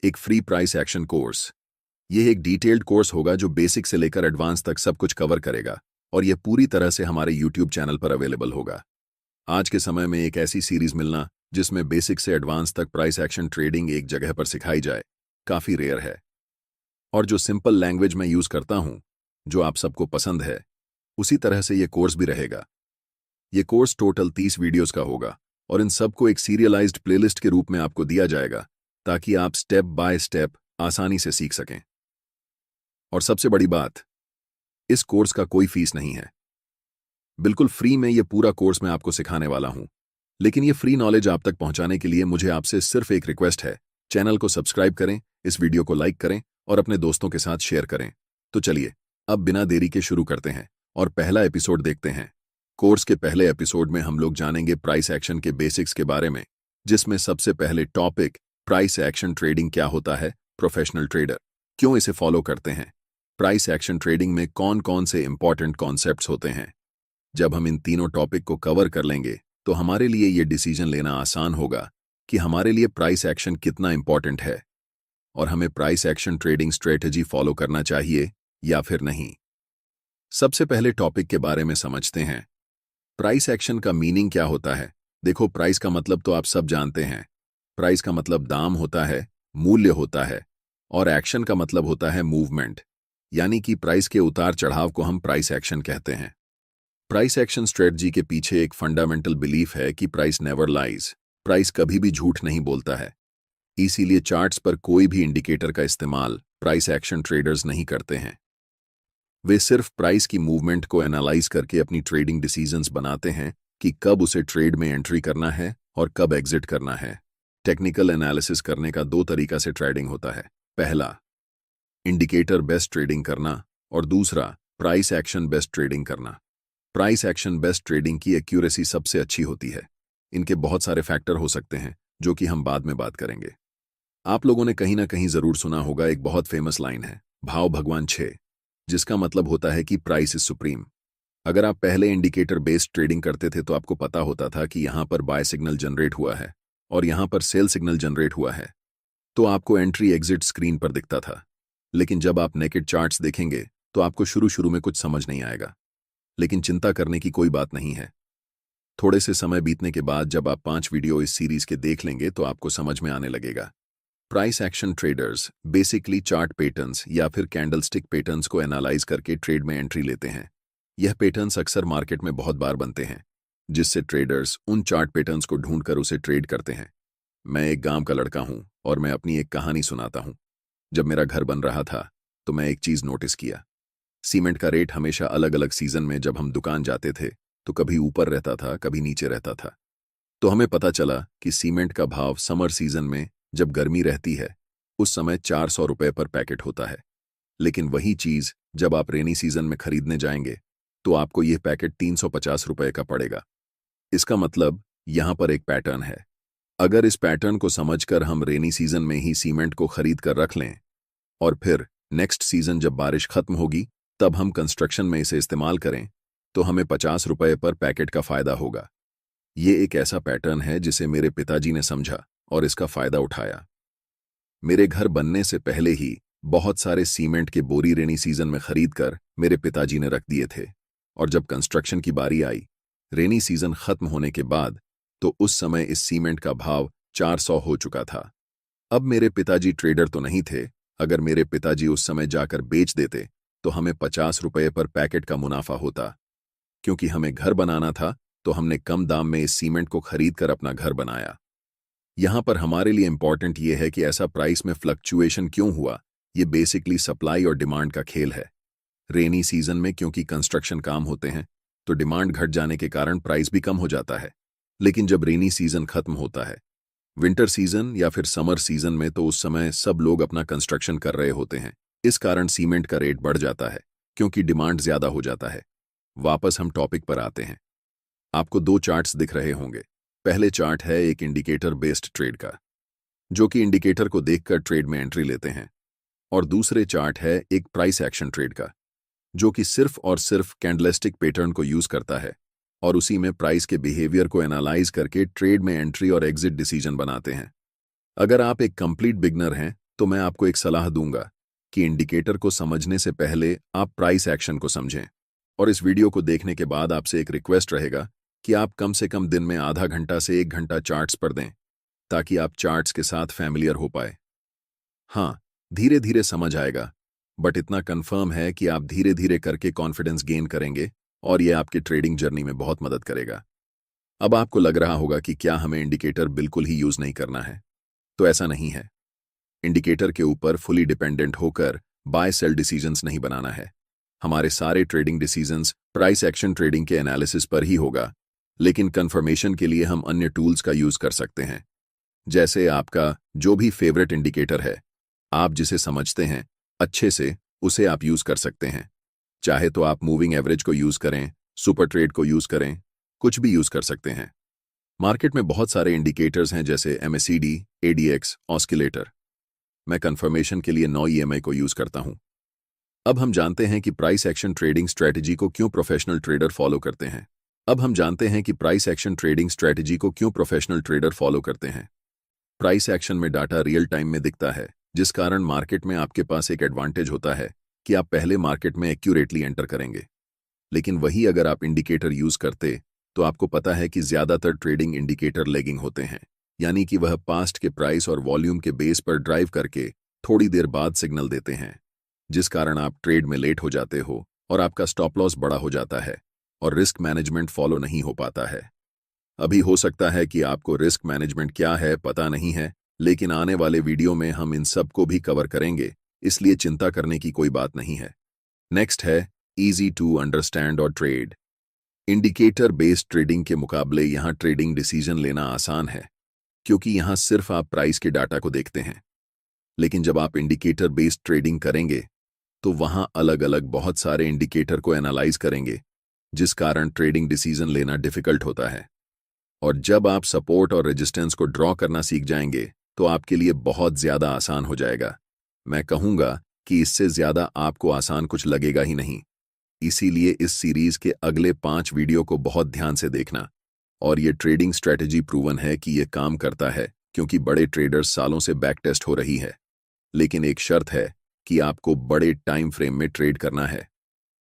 एक free price action course. यह एक डिटेल्ड कोर्स होगा जो बेसिक से लेकर एडवांस तक सब कुछ कवर करेगा और यह पूरी तरह से हमारे यूट्यूब चैनल पर अवेलेबल होगा। आज के समय में एक ऐसी सीरीज मिलना जिसमें बेसिक से एडवांस तक प्राइस एक्शन ट्रेडिंग एक जगह पर सिखाई जाए काफ़ी रेयर है। और जो सिंपल लैंग्वेज मैं यूज़ करता हूँ, जो आप सबको पसंद है, उसी तरह से यह कोर्स भी रहेगा। यह कोर्स टोटल 30 वीडियोस का होगा और इन सबको एक सीरियलाइज्ड प्लेलिस्ट के रूप में आपको दिया जाएगा ताकि आप स्टेप बाय स्टेप आसानी से सीख सकें। और सबसे बड़ी बात, इस कोर्स का कोई फीस नहीं है। बिल्कुल फ्री में यह पूरा कोर्स मैं आपको सिखाने वाला हूं। लेकिन यह फ्री नॉलेज आप तक पहुंचाने के लिए मुझे आपसे सिर्फ एक रिक्वेस्ट है। चैनल को सब्सक्राइब करें, इस वीडियो को लाइक करें और अपने दोस्तों के साथ शेयर करें। तो चलिए अब बिना देरी के शुरू करते हैं और पहला एपिसोड देखते हैं। कोर्स के पहले एपिसोड में हम लोग जानेंगे प्राइस एक्शन के बेसिक्स के बारे में, जिसमें सबसे पहले टॉपिक प्राइस एक्शन ट्रेडिंग क्या होता है, प्रोफेशनल ट्रेडर क्यों इसे फॉलो करते हैं, प्राइस एक्शन ट्रेडिंग में कौन कौन से इंपॉर्टेंट कॉन्सेप्ट्स होते हैं। जब हम इन तीनों टॉपिक को कवर कर लेंगे तो हमारे लिए ये डिसीजन लेना आसान होगा कि हमारे लिए प्राइस एक्शन कितना इंपॉर्टेंट है और हमें price action trading strategy follow करना चाहिए या फिर नहीं। सबसे पहले टॉपिक के बारे में समझते हैं। प्राइस एक्शन का मीनिंग क्या होता है। देखो, प्राइस का मतलब तो आप सब जानते हैं। प्राइस का मतलब दाम होता है, मूल्य होता है, और एक्शन का मतलब होता है मूवमेंट, यानी कि प्राइस के उतार चढ़ाव को हम प्राइस एक्शन कहते हैं। प्राइस एक्शन स्ट्रेटजी के पीछे एक फंडामेंटल बिलीफ है कि प्राइस नेवर लाइज, प्राइस कभी भी झूठ नहीं बोलता है। इसीलिए चार्ट्स पर कोई भी इंडिकेटर का इस्तेमाल प्राइस एक्शन ट्रेडर्स नहीं करते हैं। वे सिर्फ प्राइस की मूवमेंट को एनालाइज करके अपनी ट्रेडिंग डिसीजंस बनाते हैं कि कब उसे ट्रेड में एंट्री करना है और कब एग्जिट करना है। टेक्निकल एनालिसिस करने का दो तरीका से ट्रेडिंग होता है। पहला, इंडिकेटर बेस्ड ट्रेडिंग करना, और दूसरा, प्राइस एक्शन बेस्ड ट्रेडिंग करना। प्राइस एक्शन बेस्ड ट्रेडिंग की एक्यूरेसी सबसे अच्छी होती है। इनके बहुत सारे फैक्टर हो सकते हैं जो कि हम बाद में बात करेंगे। आप लोगों ने कहीं ना कहीं जरूर सुना होगा, एक बहुत फेमस लाइन है, भाव भगवान 6, जिसका मतलब होता है कि प्राइस इज सुप्रीम। अगर आप पहले इंडिकेटर बेस्ड ट्रेडिंग करते थे तो आपको पता होता था कि यहां पर बाय सिग्नल जनरेट हुआ है और यहां पर सेल सिग्नल जनरेट हुआ है, तो आपको एंट्री एग्जिट स्क्रीन पर दिखता था। लेकिन जब आप नेकेड चार्ट्स देखेंगे तो आपको शुरू शुरू में कुछ समझ नहीं आएगा, लेकिन चिंता करने की कोई बात नहीं है। थोड़े से समय बीतने के बाद जब आप 5 वीडियो इस सीरीज के देख लेंगे तो आपको समझ में आने लगेगा। Price action traders basically chart patterns या फिर कैंडलस्टिक पैटर्न्स को एनालाइज करके ट्रेड में एंट्री लेते हैं। यह पैटर्न्स अक्सर मार्केट में बहुत बार बनते हैं, जिससे ट्रेडर्स उन चार्ट पैटर्न्स को ढूंढकर उसे ट्रेड करते हैं। मैं एक गांव का लड़का हूं और मैं अपनी एक कहानी सुनाता हूं। जब मेरा घर बन रहा था तो मैं एक चीज नोटिस किया। सीमेंट का रेट हमेशा अलग अलग सीजन में जब हम दुकान जाते थे तो कभी ऊपर रहता था, कभी नीचे रहता था। तो हमें पता चला कि सीमेंट का भाव समर सीजन में, जब गर्मी रहती है, उस समय 400 रुपए पर पैकेट होता है। लेकिन वही चीज जब आप रेनी सीजन में खरीदने जाएंगे तो आपको यह पैकेट 350 रुपए का पड़ेगा। इसका मतलब यहां पर एक पैटर्न है। अगर इस पैटर्न को समझकर हम रेनी सीजन में ही सीमेंट को खरीद कर रख लें और फिर नेक्स्ट सीजन जब बारिश खत्म होगी तब हम कंस्ट्रक्शन में इसे इस्तेमाल करें तो हमें 50 रुपए पर पैकेट का फायदा होगा। ये एक ऐसा पैटर्न है जिसे मेरे पिताजी ने समझा और इसका फायदा उठाया। मेरे घर बनने से पहले ही बहुत सारे सीमेंट के बोरी रेनी सीजन में खरीदकर मेरे पिताजी ने रख दिए थे, और जब कंस्ट्रक्शन की बारी आई, रेनी सीजन खत्म होने के बाद, तो उस समय इस सीमेंट का भाव 400 हो चुका था। अब मेरे पिताजी ट्रेडर तो नहीं थे। अगर मेरे पिताजी उस समय जाकर बेच देते तो हमें 50 रुपए पर पैकेट का मुनाफा होता। क्योंकि हमें घर बनाना था तो हमने कम दाम में इस सीमेंट को खरीदकर अपना घर बनाया। यहां पर हमारे लिए इंपॉर्टेंट यह है कि ऐसा प्राइस में फ्लक्चुएशन क्यों हुआ। ये बेसिकली सप्लाई और डिमांड का खेल है। रेनी सीजन में क्योंकि कंस्ट्रक्शन काम होते हैं तो डिमांड घट जाने के कारण प्राइस भी कम हो जाता है। लेकिन जब रेनी सीजन खत्म होता है, विंटर सीजन या फिर समर सीजन में, तो उस समय सब लोग अपना कंस्ट्रक्शन कर रहे होते हैं। इस कारण सीमेंट का रेट बढ़ जाता है क्योंकि डिमांड ज्यादा हो जाता है। वापस हम टॉपिक पर आते हैं। आपको 2 चार्ट्स दिख रहे होंगे। पहले चार्ट है एक इंडिकेटर बेस्ड ट्रेड का, जो कि इंडिकेटर को देखकर ट्रेड में एंट्री लेते हैं, और दूसरे चार्ट है एक प्राइस एक्शन ट्रेड का, जो कि सिर्फ और सिर्फ कैंडलस्टिक पैटर्न को यूज करता है और उसी में प्राइस के बिहेवियर को एनालाइज करके ट्रेड में एंट्री और एग्जिट डिसीजन बनाते हैं। अगर आप एक कंप्लीट बिगनर हैं तो मैं आपको एक सलाह दूंगा कि इंडिकेटर को समझने से पहले आप प्राइस एक्शन को समझें। और इस वीडियो को देखने के बाद आपसे एक रिक्वेस्ट रहेगा कि आप कम से कम दिन में आधा घंटा से 1 घंटा चार्ट्स पर दें, ताकि आप चार्ट्स के साथ फैमिलियर हो पाए। हाँ, धीरे धीरे समझ आएगा, बट इतना कंफर्म है कि आप धीरे धीरे करके कॉन्फिडेंस गेन करेंगे और ये आपके ट्रेडिंग जर्नी में बहुत मदद करेगा। अब आपको लग रहा होगा कि क्या हमें इंडिकेटर बिल्कुल ही यूज नहीं करना है? तो ऐसा नहीं है। इंडिकेटर के ऊपर फुली डिपेंडेंट होकर बाय सेल डिसीजंस नहीं बनाना है। हमारे सारे trading decisions price action trading के एनालिसिस पर ही होगा, लेकिन कंफर्मेशन के लिए हम अन्य टूल्स का यूज कर सकते हैं। जैसे आपका जो भी फेवरेट इंडिकेटर है, आप जिसे समझते हैं अच्छे से, उसे आप यूज कर सकते हैं। चाहे तो आप मूविंग एवरेज को यूज करें, सुपर ट्रेड को यूज करें, कुछ भी यूज कर सकते हैं। मार्केट में बहुत सारे इंडिकेटर्स हैं, जैसे MACD, ADX, ऑस्किलेटर। मैं कंफर्मेशन के लिए 9 EMI को यूज करता हूं। अब हम जानते हैं कि प्राइस एक्शन ट्रेडिंग स्ट्रेटजी को क्यों प्रोफेशनल ट्रेडर फॉलो करते हैं। प्राइस एक्शन में डाटा रियल टाइम में दिखता है, जिस कारण मार्केट में आपके पास एक एडवांटेज होता है कि आप पहले मार्केट में एक्यूरेटली एंटर करेंगे। लेकिन वही अगर आप इंडिकेटर यूज करते, तो आपको पता है कि ज्यादातर ट्रेडिंग इंडिकेटर लेगिंग होते हैं, यानी कि वह पास्ट के प्राइस और वॉल्यूम के बेस पर ड्राइव करके थोड़ी देर बाद सिग्नल देते हैं, जिस कारण आप ट्रेड में लेट हो जाते हो और आपका स्टॉप लॉस बड़ा हो जाता है और रिस्क मैनेजमेंट फॉलो नहीं हो पाता है। अभी हो सकता है कि आपको रिस्क मैनेजमेंट क्या है पता नहीं है, लेकिन आने वाले वीडियो में हम इन सब को भी कवर करेंगे, इसलिए चिंता करने की कोई बात नहीं है। नेक्स्ट है इजी टू अंडरस्टैंड और ट्रेड। इंडिकेटर बेस्ड ट्रेडिंग के मुकाबले यहाँ ट्रेडिंग डिसीजन लेना आसान है, क्योंकि यहाँ सिर्फ आप प्राइस के डाटा को देखते हैं। लेकिन जब आप इंडिकेटर बेस्ड ट्रेडिंग करेंगे, तो वहां अलग अलग बहुत सारे इंडिकेटर को एनालाइज करेंगे, जिस कारण ट्रेडिंग डिसीजन लेना डिफिकल्ट होता है। और जब आप सपोर्ट और रेजिस्टेंस को ड्रॉ करना सीख जाएंगे, तो आपके लिए बहुत ज्यादा आसान हो जाएगा। मैं कहूंगा कि इससे ज्यादा आपको आसान कुछ लगेगा ही नहीं। इसीलिए इस सीरीज के अगले 5 वीडियो को बहुत ध्यान से देखना। और ये ट्रेडिंग स्ट्रेटजी प्रूवन है कि ये काम करता है, क्योंकि बड़े ट्रेडर्स सालों से बैक टेस्ट हो रही है। लेकिन एक शर्त है कि आपको बड़े टाइम फ्रेम में ट्रेड करना है।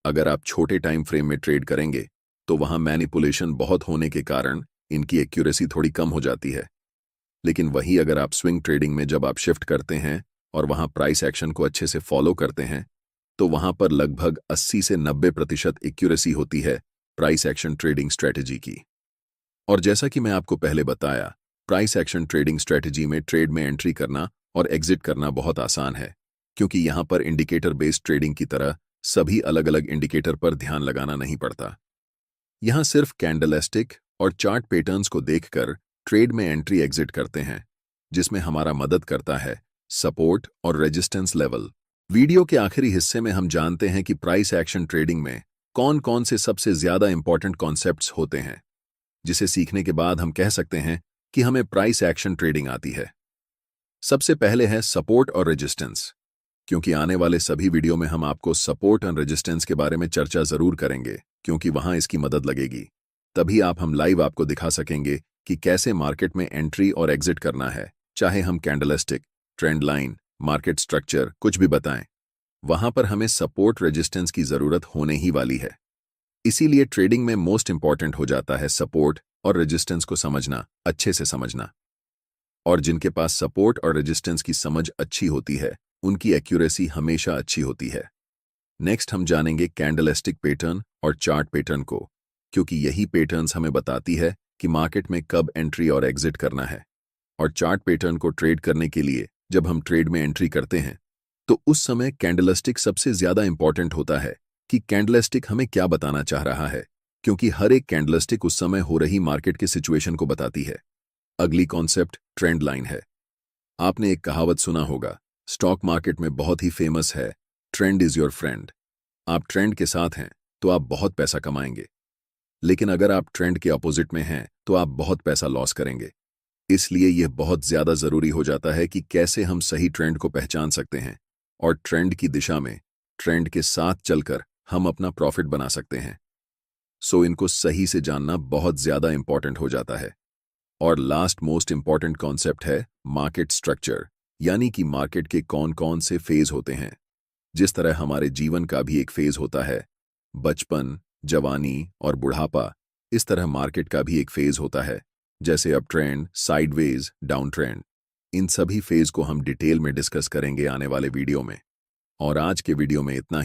अगर आप छोटे टाइम फ्रेम में ट्रेड करेंगे, तो वहां मैनिपुलेशन बहुत होने के कारण इनकी एक्यूरेसी थोड़ी कम हो जाती है। लेकिन वही अगर आप स्विंग ट्रेडिंग में जब आप शिफ्ट करते हैं और वहां प्राइस एक्शन को अच्छे से फॉलो करते हैं, तो वहां पर लगभग 80 से 90% एक्यूरेसी होती है प्राइस एक्शन ट्रेडिंग स्ट्रेटजी की। और जैसा कि मैं आपको पहले बताया, प्राइस एक्शन ट्रेडिंग स्ट्रेटजी में ट्रेड में एंट्री करना और एग्जिट करना बहुत आसान है, क्योंकि यहां पर इंडिकेटर बेस्ड ट्रेडिंग की तरह सभी अलग अलग इंडिकेटर पर ध्यान लगाना नहीं पड़ता। यहां सिर्फ कैंडलस्टिक और चार्ट पैटर्न्स को देखकर ट्रेड में एंट्री एग्जिट करते हैं, जिसमें हमारा मदद करता है सपोर्ट और रेजिस्टेंस लेवल। वीडियो के आखिरी हिस्से में हम जानते हैं कि प्राइस एक्शन ट्रेडिंग में कौन कौन से सबसे ज्यादा इंपॉर्टेंट कॉन्सेप्ट्स होते हैं, जिसे सीखने के बाद हम कह सकते हैं कि हमें प्राइस एक्शन ट्रेडिंग आती है। सबसे पहले है सपोर्ट और रेजिस्टेंस, क्योंकि आने वाले सभी वीडियो में हम आपको सपोर्ट और रेजिस्टेंस के बारे में चर्चा जरूर करेंगे, क्योंकि वहां इसकी मदद लगेगी। तभी हम लाइव आपको दिखा सकेंगे कि कैसे मार्केट में एंट्री और एग्जिट करना है, चाहे हम candlestick, trend line, market structure कुछ भी बताएं। वहां पर हमें सपोर्ट रेजिस्टेंस की जरूरत होने ही वाली है। इसीलिए ट्रेडिंग में मोस्ट इंपॉर्टेंट हो जाता है सपोर्ट और रेजिस्टेंस को समझना, अच्छे से समझना। और जिनके पास सपोर्ट और रेजिस्टेंस की समझ अच्छी होती है, उनकी एक्यूरेसी हमेशा अच्छी होती है। नेक्स्ट हम जानेंगे कैंडलस्टिक पैटर्न और चार्ट पैटर्न को, क्योंकि यही पैटर्न्स हमें बताती है कि मार्केट में कब एंट्री और एग्जिट करना है। और चार्ट पैटर्न को ट्रेड करने के लिए जब हम ट्रेड में एंट्री करते हैं, तो उस समय कैंडलस्टिक सबसे ज्यादा इंपॉर्टेंट होता है कि कैंडलस्टिक हमें क्या बताना चाह रहा है, क्योंकि हर एक कैंडलस्टिक उस समय हो रही मार्केट के सिचुएशन को बताती है। अगली कॉन्सेप्ट ट्रेंड लाइन है। आपने एक कहावत सुना होगा, स्टॉक मार्केट में बहुत ही फेमस है, ट्रेंड इज योर फ्रेंड। आप ट्रेंड के साथ हैं तो आप बहुत पैसा कमाएंगे, लेकिन अगर आप ट्रेंड के अपोजिट में हैं तो आप बहुत पैसा लॉस करेंगे। इसलिए यह बहुत ज्यादा जरूरी हो जाता है कि कैसे हम सही ट्रेंड को पहचान सकते हैं और ट्रेंड की दिशा में ट्रेंड के साथ चलकर हम अपना प्रॉफिट बना सकते हैं। सो इनको सही से जानना बहुत ज्यादा इंपॉर्टेंट हो जाता है। और लास्ट मोस्ट इंपॉर्टेंट कॉन्सेप्ट है मार्केट स्ट्रक्चर, यानी कि मार्केट के कौन कौन से फेज होते हैं। जिस तरह हमारे जीवन का भी एक फेज होता है, बचपन, जवानी और बुढ़ापा, इस तरह मार्केट का भी एक फेज होता है, जैसे up trend, sideways, down trend. इन सभी फेज को हम डिटेल में डिस्कस करेंगे आने वाले वीडियो में। और आज के वीडियो में इतना ही।